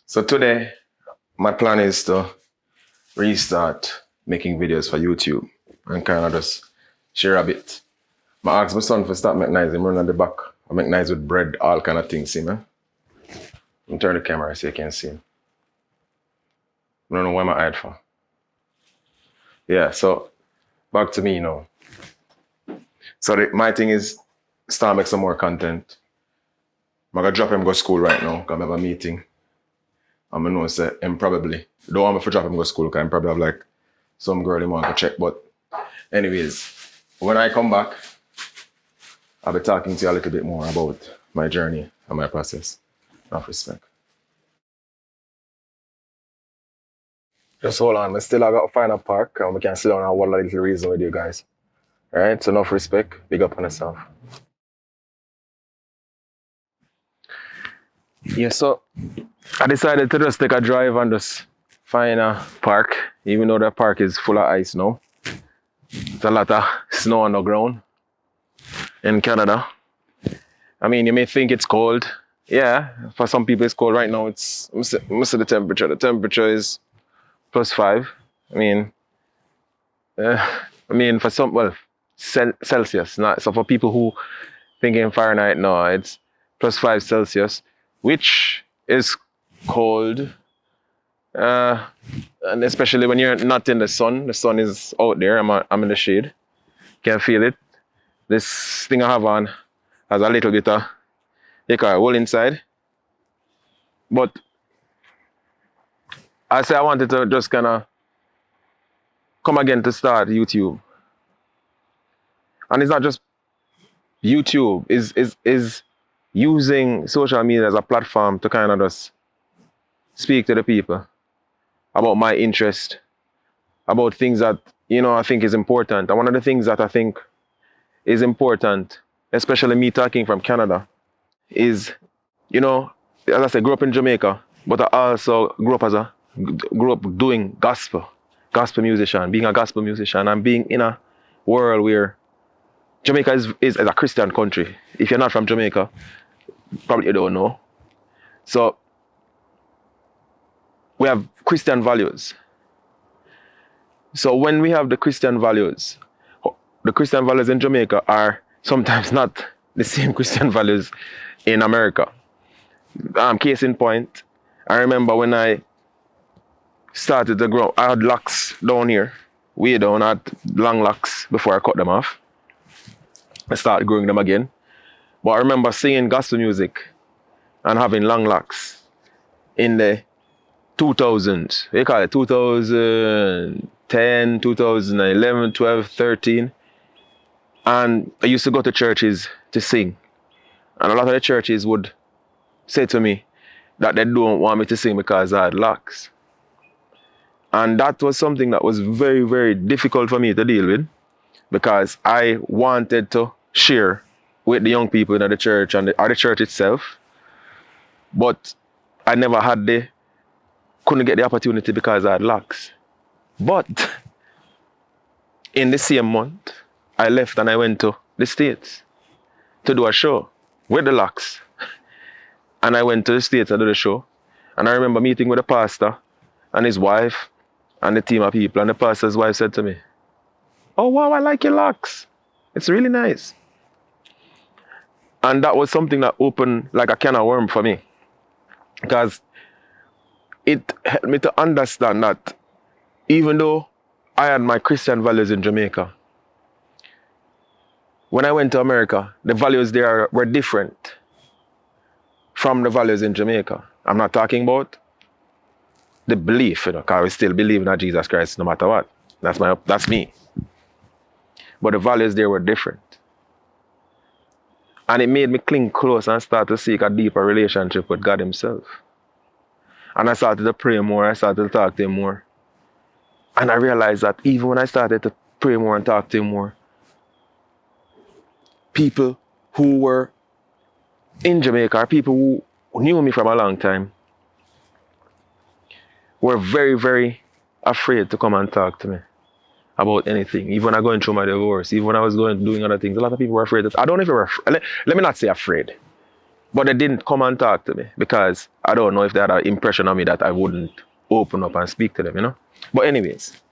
So today, my plan is to restart making videos for YouTube and kind of just share a bit. I asked my son for start make nice. Him run at the back. I make nice with bread, all kind of things, see man. I'm turn the camera so you can see him. I don't know why my hide for. Yeah, so back to me now. So my thing is start make some more content. I'm gonna drop him go school right now because I have a meeting. I'm gonna know say him probably don't want me to drop him go school because I'm probably have like some girl he want to check. But anyways, when I come back, I'll be talking to you a little bit more about my journey and my process. Enough respect. Just hold on, I still I gotta find a park and we can sit down and one little reason with you guys. Alright, so enough respect, big up on yourself. Yeah, so I decided to just take a drive and just find a park, even though the park is full of ice now. It's a lot of snow on the ground in Canada. I mean, you may think it's cold. Yeah, for some people it's cold. Right now it's, let me see the temperature. The temperature is +5. For some, well, Celsius. Not, so for people who think in Fahrenheit, no, it's +5 Celsius, which is cold. And especially when you're not in the sun is out there, I'm in the shade. Can feel it. This thing I have on has a little bit of, you call it wool inside. But I say I wanted to just kind of come again to start YouTube. And it's not just YouTube, is using social media as a platform to kind of just speak to the people about my interest, about things that, I think is important. And one of the things that I think is important, especially me talking from Canada, is, as I said, grew up in Jamaica, but I also grew up doing gospel musician, being a gospel musician, and being in a world where Jamaica is a Christian country. If you're not from Jamaica, probably you don't know. So we have Christian values. So when we have the Christian values in Jamaica are sometimes not the same Christian values in America. Case in point, I remember when I started to grow, I had locks down here, way down, I had long locks before I cut them off. I started growing them again. But I remember singing gospel music and having long locks in the 2000s. They call it 2010, 2011, 12, 13. And I used to go to churches to sing. And a lot of the churches would say to me that they don't want me to sing because I had locks. And that was something that was very, very difficult for me to deal with because I wanted to share with the young people in the church or the church itself. But I never couldn't get the opportunity because I had locks. But in the same month, I left and I went to the States to do a show with the locks. And I went to the States to do the show. And I remember meeting with the pastor and his wife and the team of people. And the pastor's wife said to me, "Oh, wow, I like your locks. It's really nice." And that was something that opened like a can of worm for me. Because it helped me to understand that even though I had my Christian values in Jamaica, when I went to America, the values there were different from the values in Jamaica. I'm not talking about the belief, because we still believe in Jesus Christ no matter what. That's me. But the values there were different. And it made me cling close and start to seek a deeper relationship with God himself. And I started to pray more, I started to talk to him more. And I realized that even when I started to pray more and talk to him more, people who were in Jamaica, or people who knew me from a long time, were very, very afraid to come and talk to me about anything. Even when I was going through my divorce, even when I was doing other things, a lot of people were afraid. I don't know if they were, let me not say afraid. But they didn't come and talk to me because I don't know if they had an impression of me that I wouldn't open up and speak to them, you know? But anyways,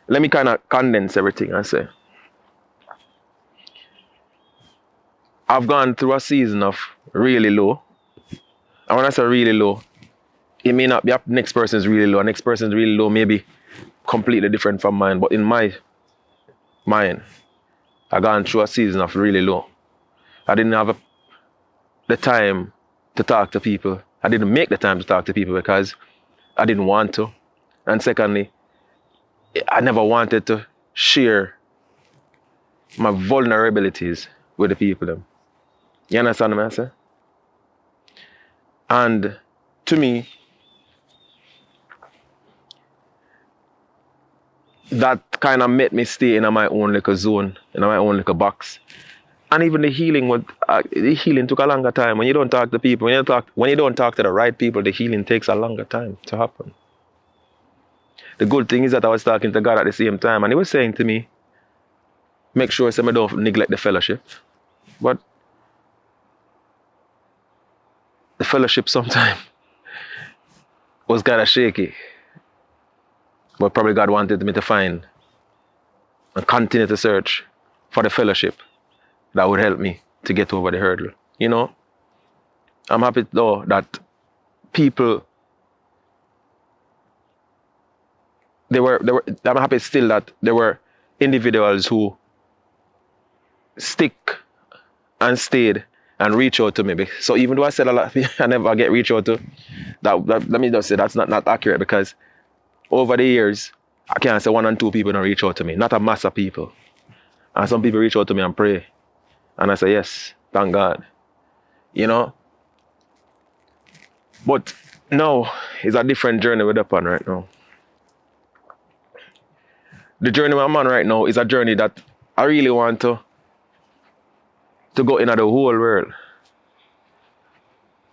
let me kind of condense everything and say, I've gone through a season of really low. And when I say really low, it may not be next person's really low. Next person's really low may be completely different from mine. But in my mind, I've gone through a season of really low. I didn't have the time to talk to people. I didn't make the time to talk to people because I didn't want to. And secondly, I never wanted to share my vulnerabilities with the people. Them. You understand what I say? And to me, that kind of made me stay in my own little zone, in my own little box. And even the healing took a longer time. When you don't talk to people, when you don't talk to the right people, the healing takes a longer time to happen. The good thing is that I was talking to God at the same time, and He was saying to me, make sure I don't neglect the fellowship. But the fellowship sometimes was kind of shaky. But probably God wanted me to find and continue to search for the fellowship that would help me to get over the hurdle. You know, I'm happy though that people, I'm happy still that there were individuals who stick and stayed and reach out to me. So even though I said a lot, I never get reached out to, let me just say that's not accurate, because over the years, I can't say 1 and 2 people don't reach out to me, not a mass of people. And some people reach out to me and pray. And I say, yes, thank God. You know? But now, it's a different journey we're upon right now. The journey I'm on right now is a journey that I really want to go into the whole world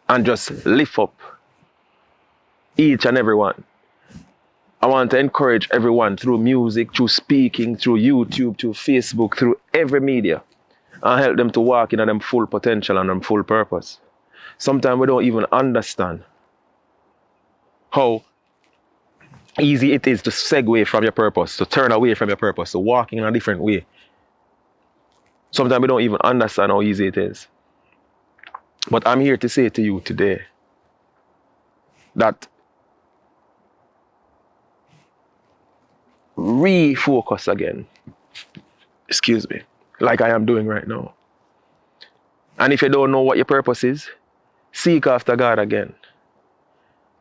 and just lift up each and every one. I want to encourage everyone through music, through speaking, through YouTube, through Facebook, through every media, and help them to walk in their full potential and their full purpose. Sometimes we don't even understand how easy it is to segue from your purpose, to turn away from your purpose, to walk in a different way. Sometimes we don't even understand how easy it is. But I'm here to say to you today that refocus again, excuse me, like I am doing right now. And if you don't know what your purpose is, seek after God again.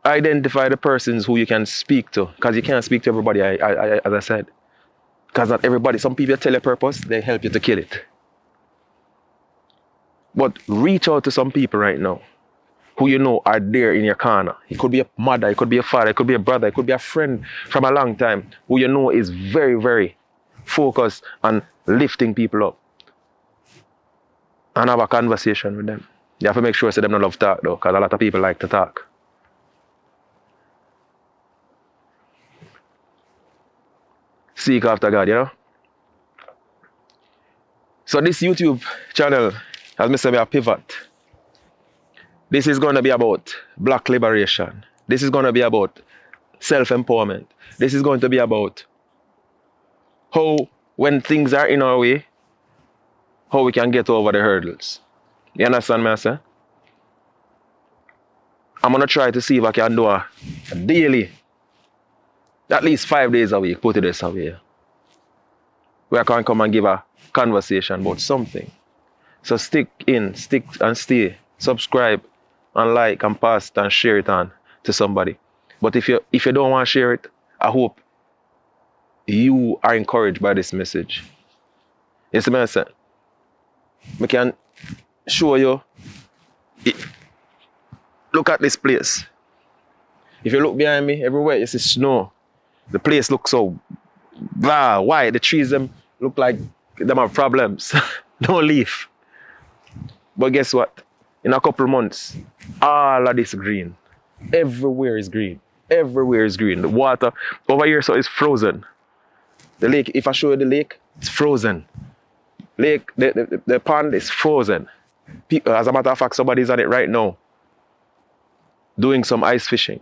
Identify the persons who you can speak to, because you can't speak to everybody, as I said. Because not everybody, some people tell your purpose, they help you to kill it. But reach out to some people right now who you know are there in your corner. It could be a mother, it could be a father, it could be a brother, it could be a friend from a long time who you know is very, very focused on lifting people up. And have a conversation with them. You have to make sure they don't love talk though, because a lot of people like to talk. Seek after God, you know? So this YouTube channel, as I say, a pivot. This is going to be about black liberation. This is going to be about self-empowerment. This is going to be about how, when things are in our way, how we can get over the hurdles. You understand me, I say? I'm going to try to see if I can do a daily, at least 5 days a week, put it this away, where I can come and give a conversation about something. So stick and stay, subscribe and like and pass it and share it on to somebody. But if you don't want to share it, I hope you are encouraged by this message. You see what I'm saying? I can show you. Look at this place. If you look behind me, everywhere you see snow. The place looks so white. The trees them look like them have problems. No leaf. But guess what? In a couple months, all of this green. Everywhere is green. Everywhere is green. The water over here so it's frozen. The lake, if I show you the lake, it's frozen. Lake, the pond is frozen. As a matter of fact, somebody's on it right now, doing some ice fishing.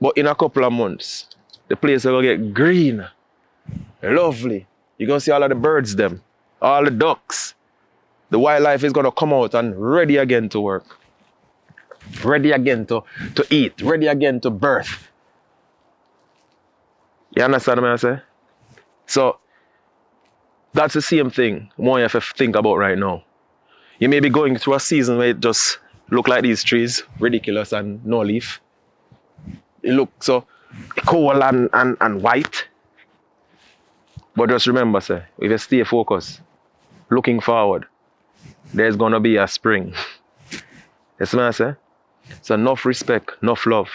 But in a couple of months, the place will get green, lovely. You're going to see all of the birds them, all the ducks. The wildlife is going to come out and ready again to work. Ready again to eat, ready again to birth. You understand what I say? So, that's the same thing more you have to think about right now. You may be going through a season where it just look like these trees, ridiculous and no leaf. It look so cold and white. But just remember, sir, if you stay focused, looking forward, there's gonna be a spring. Yes, man, sir? So enough respect, enough love.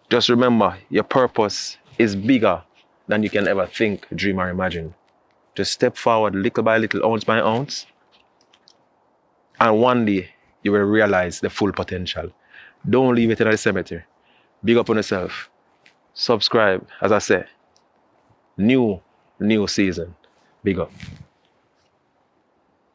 Just remember, your purpose is bigger than you can ever think, dream, or imagine. Just step forward little by little, ounce by ounce, and one day you will realize the full potential. Don't leave it in the cemetery. Big up on yourself. Subscribe, as I said. New season. Big up.